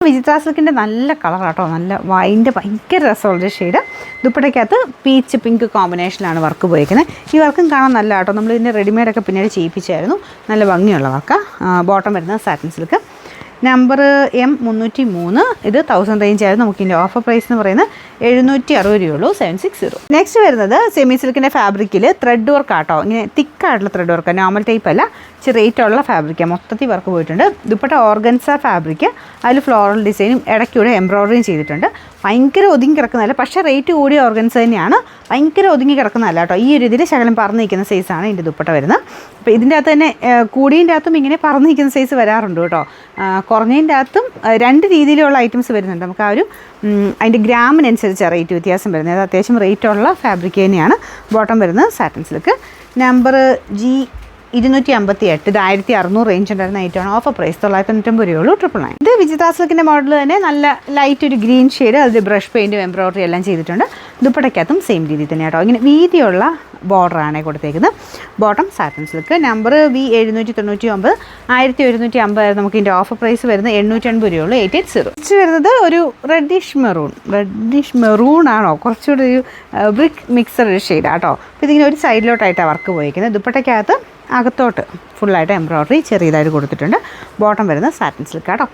വിചിത്ര സിൽക്കിൻ്റെ നല്ല കളറാട്ടോ, നല്ല വൈൻ്റെ ഭയങ്കര രസമുള്ളൊരു ഷെയ്ഡ്. ദുപ്പട്ടയ്ക്കകത്ത് പീച്ച് പിങ്ക് കോമ്പിനേഷനിലാണ് വർക്ക് പോയിരിക്കുന്നത്. ഈ വർക്കും കാണാൻ നല്ല കേട്ടോ. നമ്മൾ ഇതിൻ്റെ റെഡിമെയ്ഡൊക്കെ പിന്നീട് ചെയ്യിപ്പിച്ചായിരുന്നു. നല്ല ഭംഗിയുള്ള വർക്ക്. ബോട്ടം വരുന്നത് സാറ്റിൻ സിൽക്ക്. Number M303. ഇത് 1000 റേഞ്ച് ആയിരുന്നു. നമുക്ക് ഇതിൻ്റെ ഓഫർ പ്രൈസ് എന്ന് പറയുന്നത് 760 രൂപയുള്ളൂ. 760. നെക്സ്റ്റ് വരുന്നത് സെമി സിൽക്കിൻ്റെ ഫാബ്രിക്കിൽ ത്രെഡ് വർക്ക് ആട്ടോ. ഇങ്ങനെ തിക്കായിട്ടുള്ള ത്രെഡ് വർക്ക്, നോർമൽ ടൈപ്പ് അല്ല, ഇച്ചിരി റേറ്റുള്ള ഫാബ്രിക്കാണ്. മൊത്തത്തിൽ വർക്ക് പോയിട്ടുണ്ട്. ദുപ്പട്ട ഓർഗൻസ ഫാബ്രിക്ക്, അതിൽ ഫ്ലോറൽ ഡിസൈനും ഇടയ്ക്കൂടെ എംബ്രോയ്ഡറിയും ചെയ്തിട്ടുണ്ട്. ഭയങ്കര ഒതുങ്ങി കിടക്കുന്നതല്ല, പക്ഷേ റേറ്റ് കൂടിയ ഓർഗൻസ തന്നെയാണ്. ഭയങ്കര ഒതുങ്ങി കിടക്കുന്നതല്ല കേട്ടോ. ഈ ഒരു ഇതിൽ ശകലം പറന്ന് നിൽക്കുന്ന സൈസാണ് ഇതിൻ്റെ ദുപ്പട്ട വരുന്നത്. അപ്പോൾ ഇതിൻ്റെ അകത്ത് തന്നെ കൂടിയതിൻ്റെ അകത്തും ഇങ്ങനെ പറന്ന് നിൽക്കുന്ന സൈസ് വരാറുണ്ട് കേട്ടോ. കുറഞ്ഞതിൻ്റെ അകത്തും 2 രീതിയിലുള്ള ഐറ്റംസ് വരുന്നുണ്ട്. നമുക്ക് ആ ഒരു അതിൻ്റെ ഗ്രാമിനനുസരിച്ച് റേറ്റ് വ്യത്യാസം വരുന്നത്. അത് അത്യാവശ്യം റേറ്റുള്ള ഫാബ്രിക് തന്നെയാണ്. ബോട്ടം വരുന്നത് സാറ്റിൻ സിൽക്ക്. Number G258. ഇത് 1600 റേഞ്ച് ഉണ്ടായിരുന്ന ഐറ്റമാണ്. ഓഫർ പ്രൈസ് 990 രൂപയുള്ളൂ. 999. ഇത് വിചിത്ര സിൽക്കിൻ്റെ മോഡൽ തന്നെ നല്ല ലൈറ്റ് ഒരു ഗ്രീൻ ഷെയ്ഡ്, അതിൽ ബ്രഷ് പെയിൻറ്റും എംബ്രോയ്ഡറി എല്ലാം ചെയ്തിട്ടുണ്ട്. ദുപ്പട്ടയ്ക്കകത്തും സെയിം രീതിയിൽ തന്നെ കേട്ടോ. ഇങ്ങനെ വീതിയുള്ള ബോർഡറാണ് കൊടുത്തേക്കുന്നത്. Bottom satin silk. Number V799. 1150 നമുക്ക് ഇതിൻ്റെ ഓഫർ പ്രൈസ് വരുന്നത് 880 രൂപയുള്ളൂ. 880. നെക്സ്റ്റ് വരുന്നത് ഒരു റെഡിഷ് മെറൂൺ ആണോ, കുറച്ചുകൂടി ഒരു ബ്രിക്ക് മിക്സർ ഷെയ്ഡ് ആട്ടോ. അപ്പോൾ ഇതിങ്ങനെ ഒരു സൈഡിലോട്ടായിട്ടാണ് വർക്ക് പോയിരിക്കുന്നത്. ദുപ്പട്ടയ്ക്കകത്ത് അകത്തോട്ട് ഫുള്ളായിട്ട് എംബ്രോയ്ഡറി ചെറിയതായിട്ട് കൊടുത്തിട്ടുണ്ട്. ബോട്ടം വരുന്നത് സാറ്റിൻ സിൽക്ക് ആട്ടോ.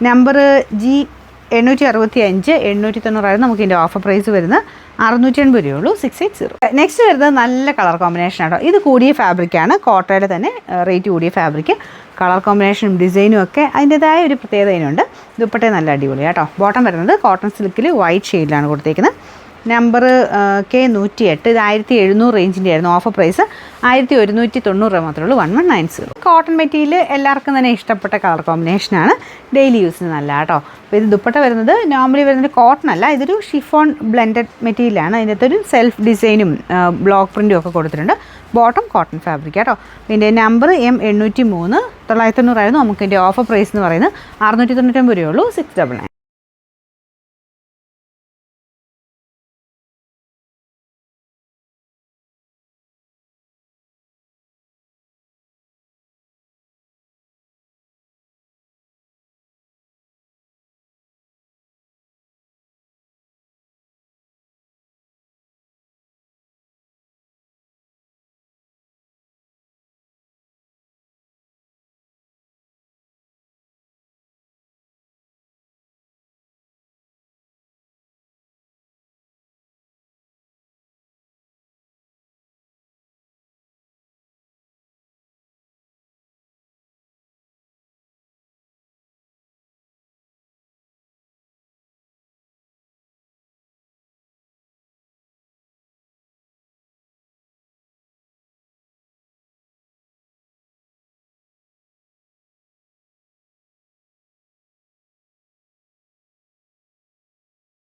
Number G865. 890 നമുക്ക് ഇതിൻ്റെ ഓഫർ പ്രൈസ് വരുന്നത് 680 രൂപയുള്ളൂ. 680. നെക്സ്റ്റ് വരുന്നത് നല്ല കളർ കോമ്പിനേഷൻ ആട്ടോ. ഇത് കൂടിയ ഫാബ്രിക്കാണ്, കോട്ടയുടെ തന്നെ റേറ്റ് കൂടിയ ഫാബ്രിക്. കളർ കോമ്പിനേഷനും ഡിസൈനും ഒക്കെ അതിൻ്റെതായ ഒരു പ്രത്യേകത ഇതിനുണ്ട്. ദുപ്പട്ട നല്ല അടിപൊളി കേട്ടോ. ബോട്ടം വരുന്നത് കോട്ടൺ സിൽക്കിൽ വൈറ്റ് ഷെയ്ഡിലാണ് കൊടുത്തേക്കുന്നത്. Number K108. ഇത് 1700 റേഞ്ചിൻ്റെ ആയിരുന്നു. ഓഫർ പ്രൈസ് 1190 മാത്രമേ ഉള്ളൂ. 1190. കോട്ടൺ മെറ്റീരിയൽ എല്ലാവർക്കും തന്നെ ഇഷ്ടപ്പെട്ട കളർ കോമ്പിനേഷനാണ്. ഡെയിലി യൂസിന് നല്ല കേട്ടോ. അപ്പോൾ ഇത് ദുപ്പട്ട വരുന്നത് നോർമലി വരുന്നത് കോട്ടൺ അല്ല, ഇതൊരു ഷിഫോൺ ബ്ലെൻഡഡ് മെറ്റീരിയലാണ്. അതിൻ്റെ ഒരു സെൽഫ് ഡിസൈനും ബ്ലോക്ക് പ്രിൻറ്റും ഒക്കെ കൊടുത്തിട്ടുണ്ട്. ബോട്ടം കോട്ടൺ ഫാബ്രിക് കേട്ടോ. ഇതിൻ്റെ നമ്പർ M803. 990 ആയിരുന്നു. നമുക്ക് ഇതിൻ്റെ ഓഫർ പ്രൈസ് എന്ന് പറയുന്നത് 699 രൂപയുള്ളൂ. 699.